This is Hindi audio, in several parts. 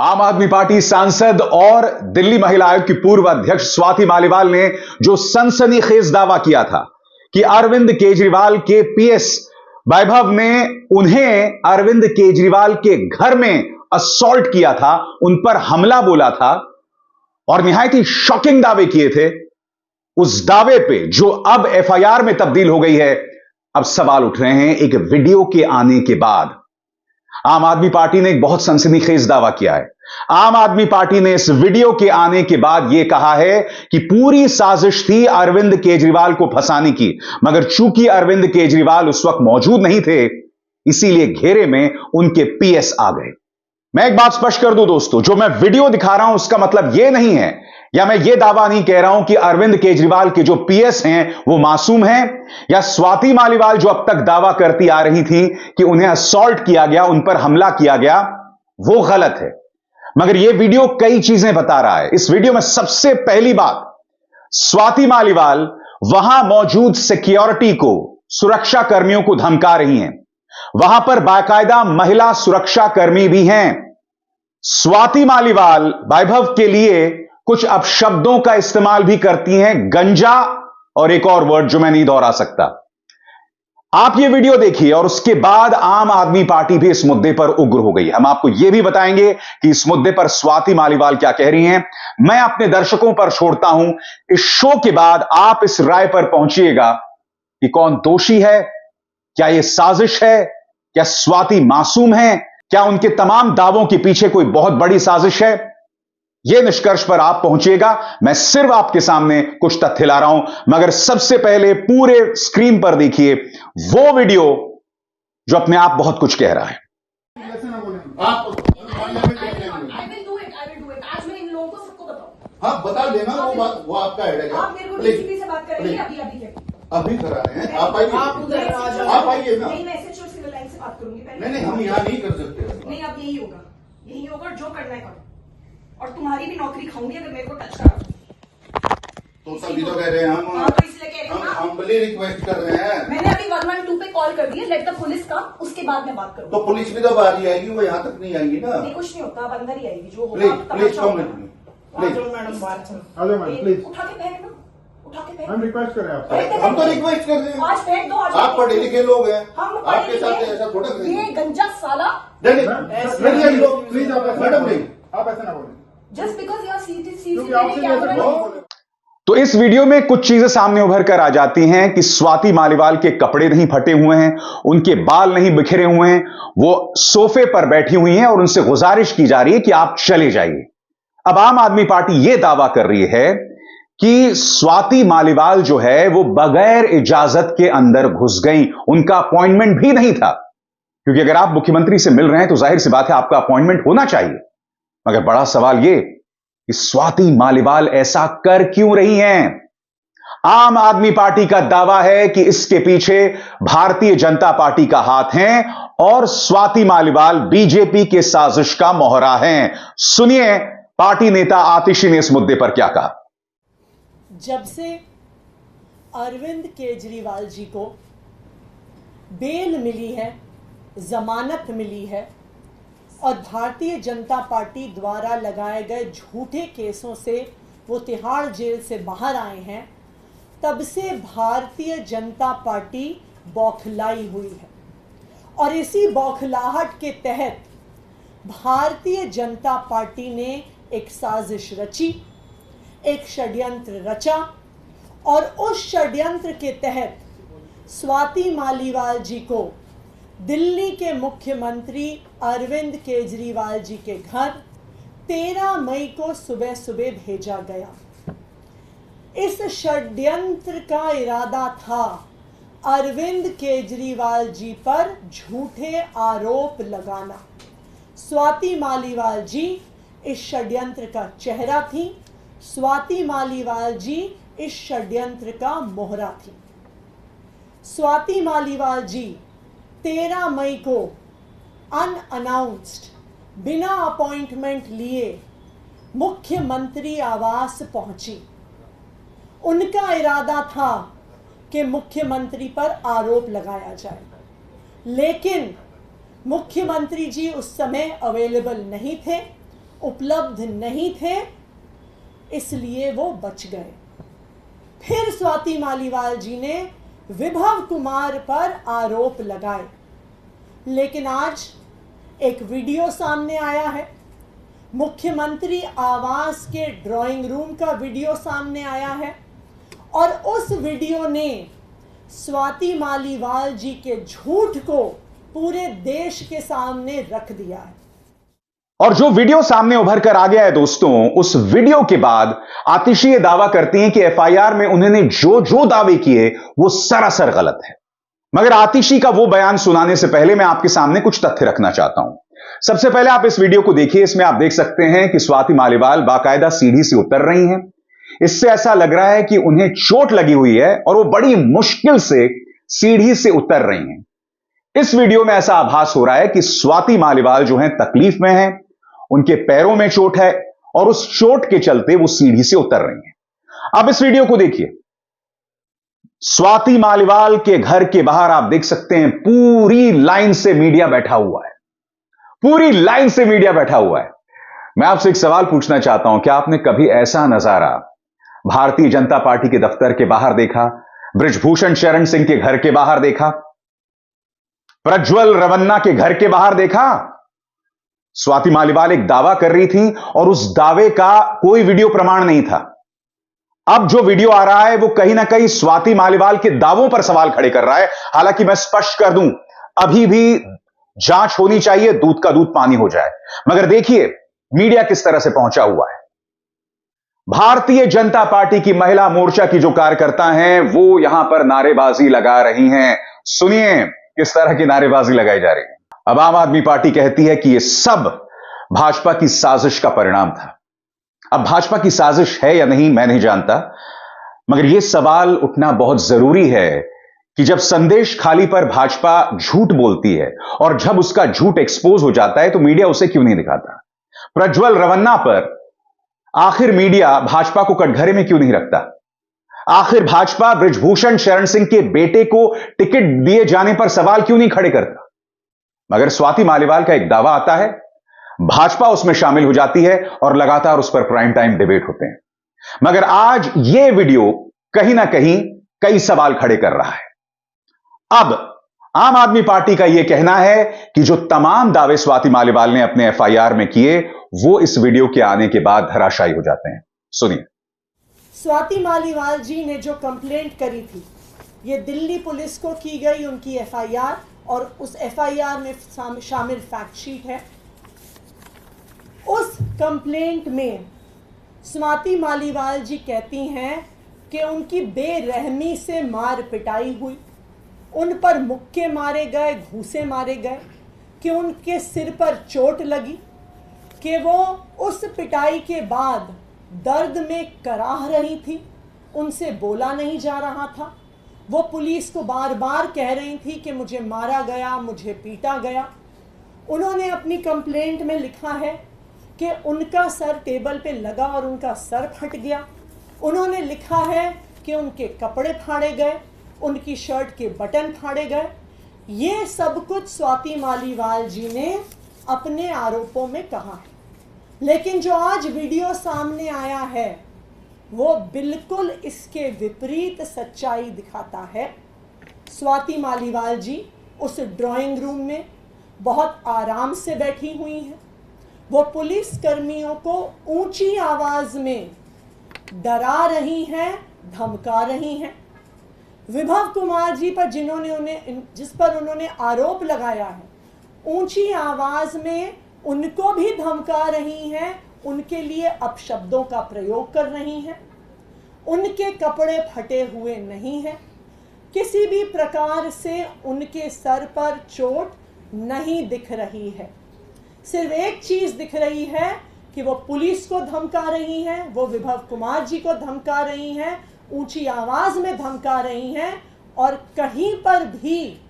आम आदमी पार्टी सांसद और दिल्ली महिला आयोग की पूर्व अध्यक्ष स्वाति मालीवाल ने जो सनसनीखेज दावा किया था कि अरविंद केजरीवाल के पीएस वैभव ने उन्हें अरविंद केजरीवाल के घर में असॉल्ट किया था, उन पर हमला बोला था और निहायत ही शॉकिंग दावे किए थे, उस दावे पे जो अब एफआईआर में तब्दील हो गई है, अब सवाल उठ रहे हैं एक वीडियो के आने के बाद। आम आदमी पार्टी ने एक बहुत सनसनीखेज दावा किया है। आम आदमी पार्टी ने इस वीडियो के आने के बाद यह कहा है कि पूरी साजिश थी अरविंद केजरीवाल को फंसाने की, मगर चूंकि अरविंद केजरीवाल उस वक्त मौजूद नहीं थे, इसीलिए घेरे में उनके पीएस आ गए। मैं एक बात स्पष्ट कर दूं दोस्तों, जो मैं वीडियो दिखा रहा हूं उसका मतलब यह नहीं है या मैं यह दावा नहीं कह रहा हूं कि अरविंद केजरीवाल के जो पीएस हैं वो मासूम हैं, या स्वाति मालीवाल जो अब तक दावा करती आ रही थी कि उन्हें असॉल्ट किया गया, उन पर हमला किया गया, वो गलत है। मगर यह वीडियो कई चीजें बता रहा है। इस वीडियो में सबसे पहली बात, स्वाति मालीवाल वहां मौजूद सिक्योरिटी को, सुरक्षा कर्मियों को धमका रही हैं। वहां पर बाकायदा महिला सुरक्षा कर्मी भी हैं। स्वाति मालीवाल वैभव के लिए कुछ अपशब्दों का इस्तेमाल भी करती हैं, गंजा और एक और वर्ड जो मैं नहीं दोहरा सकता। आप ये वीडियो देखिए और उसके बाद आम आदमी पार्टी भी इस मुद्दे पर उग्र हो गई। हम आपको यह भी बताएंगे कि इस मुद्दे पर स्वाति मालीवाल क्या कह रही हैं। मैं अपने दर्शकों पर छोड़ता हूं, इस शो के बाद आप इस राय पर पहुंचिएगा कि कौन दोषी है, क्या यह साजिश है, क्या स्वाति मासूम है, क्या उनके तमाम दावों के पीछे कोई बहुत बड़ी साजिश है। यह निष्कर्ष पर आप पहुंचिएगा। मैं सिर्फ आपके सामने कुछ तथ्य ला रहा हूं, मगर सबसे पहले पूरे स्क्रीन पर देखिए वो वीडियो जो अपने आप बहुत कुछ कह रहा है। हाँ बता देना, वो आपका है। आप मेरे को डीसीपी से बात करेंगे अभी करा रहे हैं। आप आइए ना। नहीं, मैं एसएचओ सिविल लाइन से बात करूंगी पहले। नहीं हम यहाँ नहीं कर सकते। नहीं, अब यही होगा जो करना है करो, और तुम्हारी भी नौकरी खाऊंगी अगर मेरे को टच करा तो सभी तो कह रहे हैं हम। हाँ, तो इसलिए कह रही हूँ ना, हम्बली रिक्वेस्ट कर रहे हैं। मैंने अभी 112 पे कॉल कर दी है, लेट द पुलिस का, उसके बाद मैं बात करूंगी। तो पुलिस भी तो बाहर आएगी, वो यहाँ तक नहीं आएगी ना। नहीं, कुछ नहीं होता, अब अंदर ही आएगी। जो प्लीज होगा please come with me, please madam बात प्लीज उठा के पहन, उठा के पहन। हम रिक्वेस्ट कर रहे हैं आपसे। हम तो रिक्वेस्ट कर रहे हैं। आज पहन दो। आप पढ़े लिखे लोग हैं, हम आपके साथ ऐसा थोड़ा ये गंजा साला। प्लीज आप मैडम नहीं, आप ऐसा ना बोलें। जस्ट बिकॉज यू आर क्योंकि आपसे भी ऐसा नहीं बोले। तो इस वीडियो में कुछ चीजें सामने उभर कर आ जाती हैं कि स्वाति मालीवाल के कपड़े नहीं फटे हुए हैं, उनके बाल नहीं बिखरे हुए हैं, वो सोफे पर बैठी हुई हैं और उनसे गुजारिश की जा रही है कि आप चले जाइए। अब आम आदमी पार्टी यह दावा कर रही है कि स्वाति मालीवाल जो है वो बगैर इजाजत के अंदर घुस गई, उनका अपॉइंटमेंट भी नहीं था। क्योंकि अगर आप मुख्यमंत्री से मिल रहे हैं तो जाहिर सी बात है आपका अपॉइंटमेंट होना चाहिए। मगर बड़ा सवाल यह कि स्वाति मालीवाल ऐसा कर क्यों रही हैं? आम आदमी पार्टी का दावा है कि इसके पीछे भारतीय जनता पार्टी का हाथ है और स्वाति मालीवाल बीजेपी के साजिश का मोहरा हैं। सुनिए पार्टी नेता आतिशी ने इस मुद्दे पर क्या कहा। जब से अरविंद केजरीवाल जी को बेल मिली है, जमानत मिली है और भारतीय जनता पार्टी द्वारा लगाए गए झूठे केसों से वो तिहाड़ जेल से बाहर आए हैं, तब से भारतीय जनता पार्टी बौखलाई हुई है। और इसी बौखलाहट के तहत भारतीय जनता पार्टी ने एक साजिश रची, एक षड्यंत्र रचा और उस षड्यंत्र के तहत स्वाति मालीवाल जी को दिल्ली के मुख्यमंत्री अरविंद केजरीवाल जी के घर 13 मई को सुबह सुबह भेजा गया। इस षड्यंत्र का इरादा था अरविंद केजरीवाल जी पर झूठे आरोप लगाना। स्वाति मालीवाल जी इस षड्यंत्र का चेहरा थी, स्वाति मालीवाल जी इस षड्यंत्र का मोहरा थी। स्वाति मालीवाल जी 13 मई को अनअनाउंस्ड, बिना अपॉइंटमेंट लिए मुख्यमंत्री आवास पहुंची। उनका इरादा था कि मुख्यमंत्री पर आरोप लगाया जाए, लेकिन मुख्यमंत्री जी उस समय अवेलेबल नहीं थे उपलब्ध नहीं थे, इसलिए वो बच गए। फिर स्वाति मालीवाल जी ने विभव कुमार पर आरोप लगाए, लेकिन आज एक वीडियो सामने आया है, मुख्यमंत्री आवास के ड्राइंग रूम का वीडियो सामने आया है और उस वीडियो ने स्वाति मालीवाल जी के झूठ को पूरे देश के सामने रख दिया है। और जो वीडियो सामने उभर कर आ गया है दोस्तों, उस वीडियो के बाद आतिशी ये दावा करती हैं कि एफआईआर में उन्होंने जो जो दावे किए वो सरासर गलत है। मगर आतिशी का वो बयान सुनाने से पहले मैं आपके सामने कुछ तथ्य रखना चाहता हूं। सबसे पहले आप इस वीडियो को देखिए। इसमें आप देख सकते हैं कि स्वाति मालीवाल बाकायदा सीढ़ी से उतर रही हैं। इससे ऐसा लग रहा है कि उन्हें चोट लगी हुई है और वो बड़ी मुश्किल से सीढ़ी से उतर रही हैं। इस वीडियो में ऐसा आभास हो रहा है कि स्वाति मालीवाल जो हैं तकलीफ में हैं, उनके पैरों में चोट है और उस चोट के चलते वो सीढ़ी से उतर रही हैं। अब इस वीडियो को देखिए। स्वाति मालीवाल के घर के बाहर आप देख सकते हैं पूरी लाइन से मीडिया बैठा हुआ है। पूरी लाइन से मीडिया बैठा हुआ है। मैं आपसे एक सवाल पूछना चाहता हूं, क्या आपने कभी ऐसा नजारा भारतीय जनता पार्टी के दफ्तर के बाहर देखा? बृजभूषण शरण सिंह के घर के बाहर देखा? प्रज्वल रवन्ना के घर के बाहर देखा? स्वाति मालीवाल एक दावा कर रही थी और उस दावे का कोई वीडियो प्रमाण नहीं था। अब जो वीडियो आ रहा है वो कहीं ना कहीं स्वाति मालीवाल के दावों पर सवाल खड़े कर रहा है। हालांकि मैं स्पष्ट कर दूं, अभी भी जांच होनी चाहिए, दूध का दूध पानी हो जाए। मगर देखिए मीडिया किस तरह से पहुंचा हुआ है। भारतीय जनता पार्टी की महिला मोर्चा की जो कार्यकर्ता हैं वो यहां पर नारेबाजी लगा रही हैं। सुनिए किस तरह की नारेबाजी लगाई जा रही है। अब आम आदमी पार्टी कहती है कि यह सब भाजपा की साजिश का परिणाम था। अब भाजपा की साजिश है या नहीं मैं नहीं जानता, मगर यह सवाल उठना बहुत जरूरी है कि जब संदेश खाली पर भाजपा झूठ बोलती है और जब उसका झूठ एक्सपोज हो जाता है तो मीडिया उसे क्यों नहीं दिखाता? प्रज्वल रवन्ना पर आखिर मीडिया भाजपा को कटघरे में क्यों नहीं रखता? आखिर भाजपा बृजभूषण शरण सिंह के बेटे को टिकट दिए जाने पर सवाल क्यों नहीं खड़े करता? मगर स्वाति मालीवाल का एक दावा आता है, भाजपा उसमें शामिल हो जाती है और लगातार उस पर प्राइम टाइम डिबेट होते हैं। मगर आज यह वीडियो कहीं ना कहीं कई सवाल खड़े कर रहा है। अब आम आदमी पार्टी का यह कहना है कि जो तमाम दावे स्वाति मालीवाल ने अपने एफआईआर में किए वो इस वीडियो के आने के बाद धराशायी हो जाते हैं। सुनिए। स्वाति मालीवाल जी ने जो कंप्लेंट करी थी, ये दिल्ली पुलिस को की गई उनकी एफआईआर और उस एफआईआर में शामिल फैक्ट शीट है। उस कंप्लेंट में स्वाति मालीवाल जी कहती हैं कि उनकी बेरहमी से मार पिटाई हुई, उन पर मुक्के मारे गए, घूंसे मारे गए, कि उनके सिर पर चोट लगी, कि वो उस पिटाई के बाद दर्द में कराह रही थी, उनसे बोला नहीं जा रहा था। वो पुलिस को बार बार कह रही थी कि मुझे मारा गया, मुझे पीटा गया। उन्होंने अपनी कंप्लेंट में लिखा है कि उनका सर टेबल पे लगा और उनका सर फट गया। उन्होंने लिखा है कि उनके कपड़े फाड़े गए, उनकी शर्ट के बटन फाड़े गए। ये सब कुछ स्वाति मालीवाल जी ने अपने आरोपों में कहा है। लेकिन जो आज वीडियो सामने आया है वो बिल्कुल इसके विपरीत सच्चाई दिखाता है। स्वाति मालीवाल जी उस ड्राइंग रूम में बहुत आराम से बैठी हुई हैं। वो पुलिस कर्मियों को ऊंची आवाज में डरा रही हैं, धमका रही हैं। विभव कुमार जी पर जिस पर उन्होंने आरोप लगाया है, ऊंची आवाज में उनको भी धमका रही हैं, उनके लिए अपशब्दों का प्रयोग कर रही हैं। उनके कपड़े फटे हुए नहीं हैं, किसी भी प्रकार से उनके सर पर चोट नहीं दिख रही है। सिर्फ एक चीज दिख रही है कि वो पुलिस को धमका रही हैं, वो विभव कुमार जी को धमका रही हैं, ऊंची आवाज में धमका रही हैं और कहीं पर भी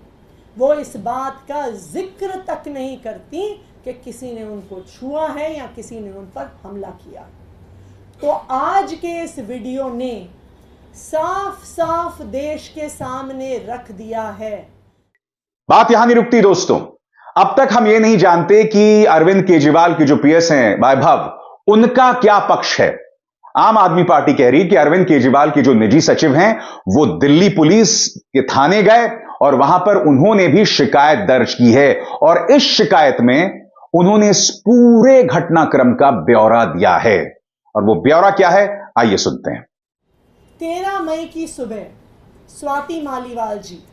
वो इस बात का जिक्र तक नहीं करती कि किसी ने उनको छुआ है या किसी ने उन पर हमला किया। तो आज के इस वीडियो ने साफ साफ देश के सामने रख दिया है। बात यहां नहीं रुकती दोस्तों, अब तक हम ये नहीं जानते कि अरविंद केजरीवाल के जो पीएस हैं वैभव, उनका क्या पक्ष है। आम आदमी पार्टी कह रही है कि अरविंद केजरीवाल के जो निजी सचिव हैं वो दिल्ली पुलिस के थाने गए और वहां पर उन्होंने भी शिकायत दर्ज की है और इस शिकायत में उन्होंने इस पूरे घटनाक्रम का ब्यौरा दिया है। और वो ब्यौरा क्या है, आइए सुनते हैं। 13 मई की सुबह स्वाति मालीवाल जी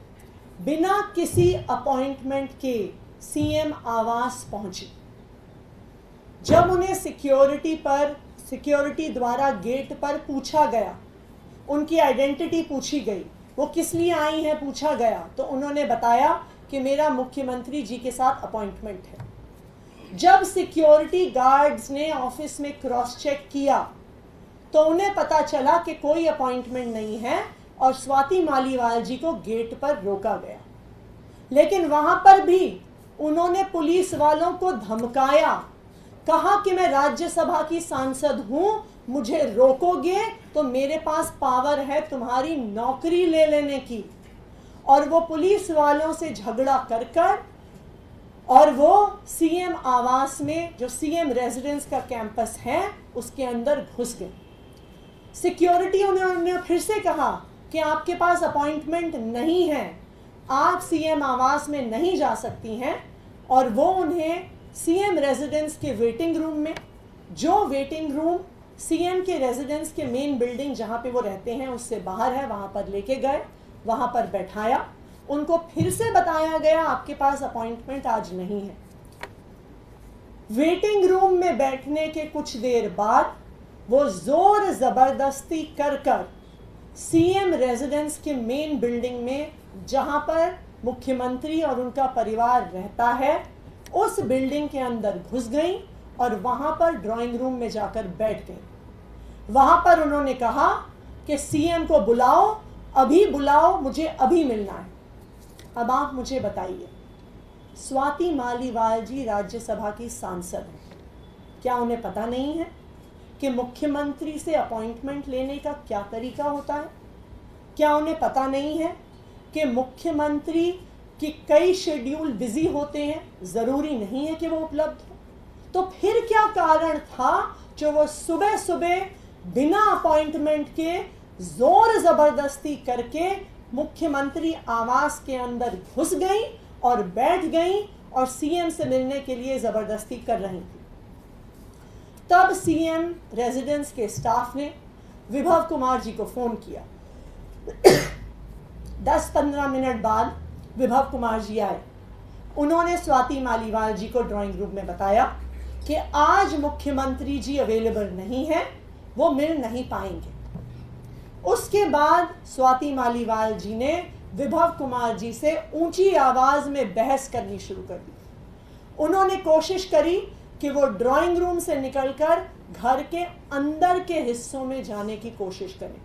बिना किसी अपॉइंटमेंट के सीएम आवास पहुंचे। जब उन्हें सिक्योरिटी द्वारा गेट पर पूछा गया, उनकी आइडेंटिटी पूछी गई, वो किस लिए आई हैं पूछा गया, तो उन्होंने बताया कि मेरा मुख्यमंत्री जी के साथ अपॉइंटमेंट है। जब सिक्योरिटी गार्ड्स ने ऑफिस में क्रॉस चेक किया तो उन्हें पता चला कि कोई अपॉइंटमेंट नहीं है और स्वाति मालीवाल जी को गेट पर रोका गया। लेकिन वहां पर भी उन्होंने पुलिस वालों को धमकाया, कहा कि मैं राज्यसभा की सांसद हूं, मुझे रोकोगे तो मेरे पास पावर है तुम्हारी नौकरी ले लेने की। और वो पुलिस वालों से झगड़ा कर और वो सीएम आवास में, जो सीएम रेजिडेंस का कैंपस है, उसके अंदर घुस गए। सिक्योरिटी उन्होंने फिर से कहा कि आपके पास अपॉइंटमेंट नहीं है, आप सीएम आवास में नहीं जा सकती हैं। और वो उन्हें सीएम रेजिडेंस के वेटिंग रूम में, जो वेटिंग रूम सीएम के रेजिडेंस के मेन बिल्डिंग जहां पे वो रहते हैं उससे बाहर है, वहां पर लेके गए, वहां पर बैठाया। उनको फिर से बताया गया आपके पास अपॉइंटमेंट आज नहीं है। वेटिंग रूम में बैठने के कुछ देर बाद वो जोर जबरदस्ती कर सीएम रेजिडेंस के मेन बिल्डिंग में, जहां पर मुख्यमंत्री और उनका परिवार रहता है, उस बिल्डिंग के अंदर घुस गई और वहां पर ड्राइंग रूम में जाकर बैठ गई। वहां पर उन्होंने कहा कि सीएम को बुलाओ, अभी बुलाओ, मुझे अभी मिलना है। अब आप मुझे बताइए, स्वाति मालीवाल जी राज्यसभा की सांसद हैं, क्या उन्हें पता नहीं है कि मुख्यमंत्री से अपॉइंटमेंट लेने का क्या तरीका होता है? क्या उन्हें पता नहीं है कि मुख्यमंत्री की कई शेड्यूल बिजी होते हैं, जरूरी नहीं है कि वो उपलब्ध हो? तो फिर क्या कारण था जो वो सुबह सुबह बिना अपॉइंटमेंट के जोर जबरदस्ती करके मुख्यमंत्री आवास के अंदर घुस गई और बैठ गई और सीएम से मिलने के लिए जबरदस्ती कर रही थी? तब सीएम रेजिडेंस के स्टाफ ने विभव कुमार जी को फोन किया। 10-15 मिनट बाद विभव कुमार जी आए। उन्होंने स्वाति मालीवाल जी को ड्राइंग रूम में बताया कि आज मुख्यमंत्री जी अवेलेबल नहीं है, वो मिल नहीं पाएंगे। उसके बाद स्वाति मालीवाल जी ने विभव कुमार जी से ऊंची आवाज में बहस करनी शुरू कर दी। उन्होंने कोशिश करी कि वो ड्राइंग रूम से निकलकर घर के अंदर के हिस्सों में जाने की कोशिश करें।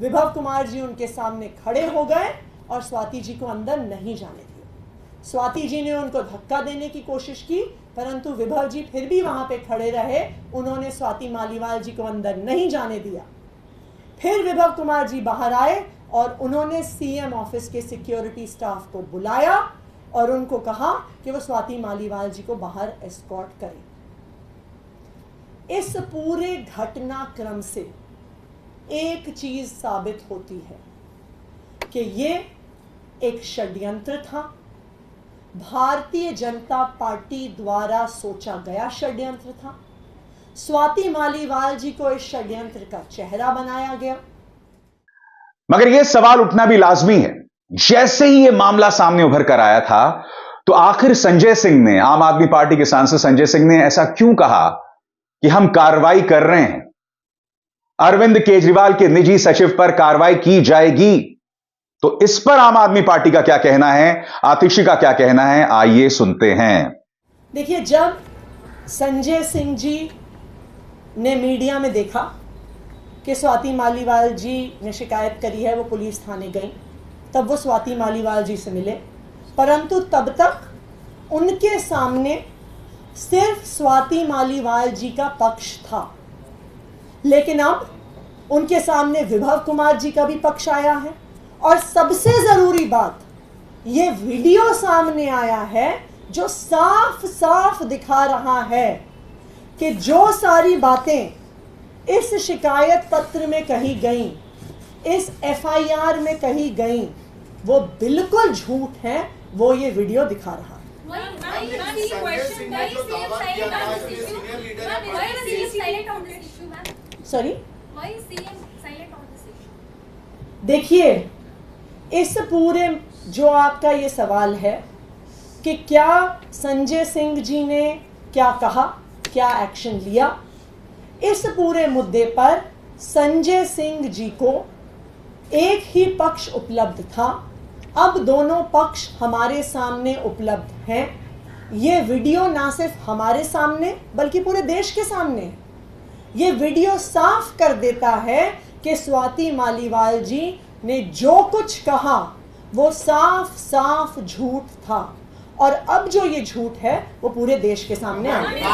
विभव कुमार जी उनके सामने खड़े हो गए और स्वाति जी को अंदर नहीं जाने दिया। स्वाति जी ने उनको धक्का देने की कोशिश की, परंतु विभव जी फिर भी वहां पे खड़े रहे। उन्होंने स्वाति मालीवाल जी को अंदर नहीं जाने दिया। फिर विभव कुमार जी बाहर आए और उन्होंने सीएम ऑफिस के सिक्योरिटी स्टाफ को बुलाया और उनको कहा कि वो स्वाति मालीवाल जी को बाहर एस्कॉर्ट करें। इस पूरे घटनाक्रम से एक चीज साबित होती है कि ये एक षड्यंत्र था, भारतीय जनता पार्टी द्वारा सोचा गया षड्यंत्र था। स्वाति मालीवाल जी को इस षड्यंत्र का चेहरा बनाया गया। मगर यह सवाल उठना भी लाजमी है, जैसे ही यह मामला सामने उभर कर आया था तो आखिर संजय सिंह ने, आम आदमी पार्टी के सांसद संजय सिंह ने ऐसा क्यों कहा कि हम कार्रवाई कर रहे हैं, अरविंद केजरीवाल के निजी सचिव पर कार्रवाई की जाएगी? तो इस पर आम आदमी पार्टी का क्या कहना है, आतिशी का क्या कहना है, आइए सुनते हैं। देखिए, जब संजय सिंह जी ने मीडिया में देखा कि स्वाति मालीवाल जी ने शिकायत करी है, वो पुलिस थाने गई, तब वो स्वाति मालीवाल जी से मिले। परंतु तब तक उनके सामने सिर्फ स्वाति मालीवाल जी का पक्ष था, लेकिन अब उनके सामने विभव कुमार जी का भी पक्ष आया है। और सबसे जरूरी बात, ये वीडियो सामने आया है जो साफ साफ दिखा रहा है कि जो सारी बातें इस शिकायत पत्र में कही गई, इस एफआईआर में कही गई, वो बिल्कुल झूठ है। वो ये वीडियो दिखा रहा है। सॉरी, देखिए, इस पूरे जो आपका ये सवाल है कि क्या संजय सिंह जी ने क्या कहा, क्या एक्शन लिया, इस पूरे मुद्दे पर संजय सिंह जी को एक ही पक्ष उपलब्ध था। अब दोनों पक्ष हमारे सामने उपलब्ध हैं। ये वीडियो ना सिर्फ हमारे सामने बल्कि पूरे देश के सामने है। ये वीडियो साफ कर देता है कि स्वाति मालीवाल जी ने जो कुछ कहा वो साफ साफ झूठ था, और अब जो ये झूठ है वो पूरे देश के सामने आ गया।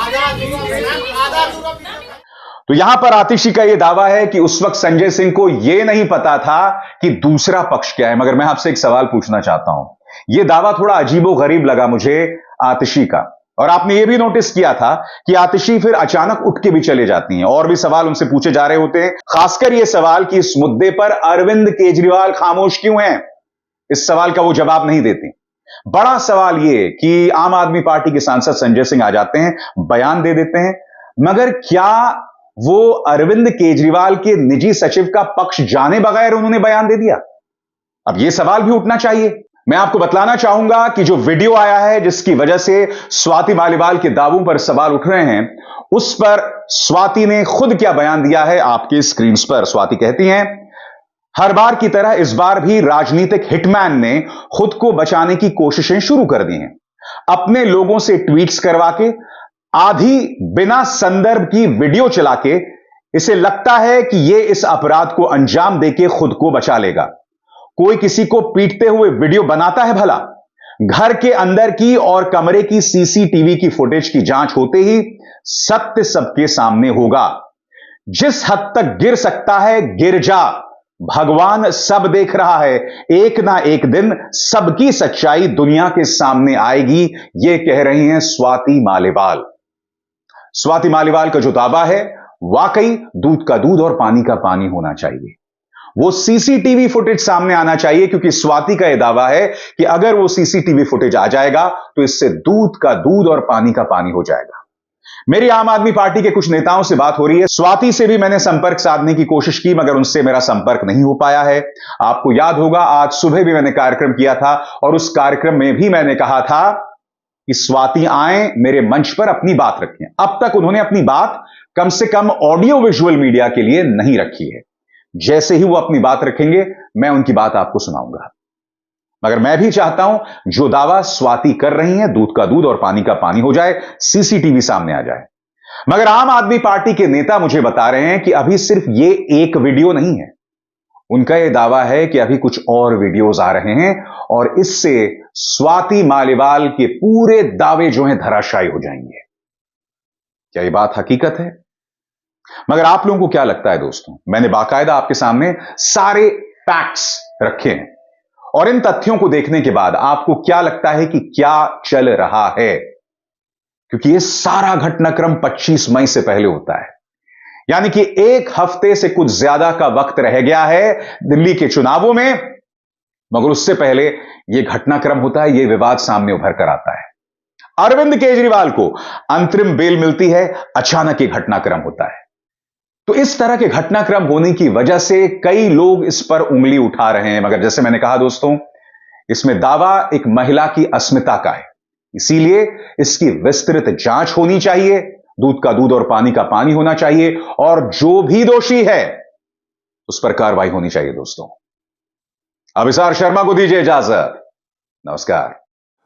तो यहां पर आतिशी का यह दावा है कि उस वक्त संजय सिंह को यह नहीं पता था कि दूसरा पक्ष क्या है। मगर मैं आपसे एक सवाल पूछना चाहता हूं, यह दावा थोड़ा अजीबोगरीब लगा मुझे आतिशी का। और आपने यह भी नोटिस किया था कि आतिशी फिर अचानक उठ के भी चले जाती हैं और भी सवाल उनसे पूछे जा रहे होते हैं, खासकर यह सवाल कि इस मुद्दे पर अरविंद केजरीवाल खामोश क्यों हैं। इस सवाल का वो जवाब नहीं देती। बड़ा सवाल यह कि आम आदमी पार्टी के सांसद संजय सिंह आ जाते हैं, बयान दे देते हैं, मगर क्या वो अरविंद केजरीवाल के निजी सचिव का पक्ष जाने बगैर उन्होंने बयान दे दिया? अब यह सवाल भी उठना चाहिए। मैं आपको बतलाना चाहूंगा कि जो वीडियो आया है जिसकी वजह से स्वाति मालीवाल के दावों पर सवाल उठ रहे हैं, उस पर स्वाति ने खुद क्या बयान दिया है आपके स्क्रीन पर। स्वाति कहती हैं, हर बार की तरह इस बार भी राजनीतिक हिटमैन ने खुद को बचाने की कोशिशें शुरू कर दी हैं। अपने लोगों से ट्वीट्स करवा के, आधी बिना संदर्भ की वीडियो चला के इसे लगता है कि यह इस अपराध को अंजाम देके खुद को बचा लेगा। कोई किसी को पीटते हुए वीडियो बनाता है भला? घर के अंदर की और कमरे की सीसीटीवी की फुटेज की जांच होते ही सत्य सबके सामने होगा। जिस हद तक गिर सकता है गिर जा, भगवान सब देख रहा है, एक ना एक दिन सबकी सच्चाई दुनिया के सामने आएगी। यह कह रही हैं स्वाति मालीवाल। स्वाति मालीवाल का जो दावा है वाकई दूध का दूध और पानी का पानी होना चाहिए। वो सीसीटीवी फुटेज सामने आना चाहिए, क्योंकि स्वाति का यह दावा है कि अगर वो सीसीटीवी फुटेज आ जाएगा तो इससे दूध का दूध और पानी का पानी हो जाएगा। मेरी आम आदमी पार्टी के कुछ नेताओं से बात हो रही है। स्वाति से भी मैंने संपर्क साधने की कोशिश की, मगर उनसे मेरा संपर्क नहीं हो पाया है। आपको याद होगा आज सुबह भी मैंने कार्यक्रम किया था और उस कार्यक्रम में भी मैंने कहा था कि स्वाति आए मेरे मंच पर अपनी बात रखें। अब तक उन्होंने अपनी बात कम से कम ऑडियो विजुअल मीडिया के लिए नहीं रखी है। जैसे ही वो अपनी बात रखेंगे मैं उनकी बात आपको सुनाऊंगा। मगर मैं भी चाहता हूं जो दावा स्वाति कर रही हैं दूध का दूध और पानी का पानी हो जाए, सीसीटीवी सामने आ जाए। मगर आम आदमी पार्टी के नेता मुझे बता रहे हैं कि अभी सिर्फ ये एक वीडियो नहीं है। उनका यह दावा है कि अभी कुछ और वीडियोज आ रहे हैं और इससे स्वाति मालीवाल के पूरे दावे जो हैं धराशायी हो जाएंगे। क्या यह बात हकीकत है? मगर आप लोगों को क्या लगता है दोस्तों? मैंने बाकायदा आपके सामने सारे फैक्ट्स रखे हैं और इन तथ्यों को देखने के बाद आपको क्या लगता है कि क्या चल रहा है? क्योंकि यह सारा घटनाक्रम 25 मई से पहले होता है, यानी कि एक हफ्ते से कुछ ज्यादा का वक्त रह गया है दिल्ली के चुनावों में। मगर उससे पहले यह घटनाक्रम होता है, यह विवाद सामने उभर कर आता है। अरविंद केजरीवाल को अंतरिम बेल मिलती है, अचानक यह घटनाक्रम होता है। तो इस तरह के घटनाक्रम होने की वजह से कई लोग इस पर उंगली उठा रहे हैं। मगर जैसे मैंने कहा दोस्तों, इसमें दावा एक महिला की अस्मिता का है, इसीलिए इसकी विस्तृत जांच होनी चाहिए, दूध का दूध और पानी का पानी होना चाहिए, और जो भी दोषी है उस पर कार्रवाई होनी चाहिए दोस्तों। अभिसार शर्मा को दीजिए इजाजत। नमस्कार।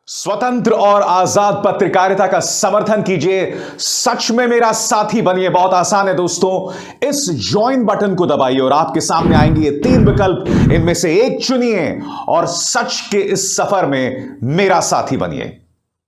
स्वतंत्र और आजाद पत्रकारिता का समर्थन कीजिए, सच में मेरा साथी बनिए। बहुत आसान है दोस्तों, इस ज्वाइन बटन को दबाइए और आपके सामने आएंगे ये 3 विकल्प, इनमें से एक चुनिए और सच के इस सफर में मेरा साथी बनिए।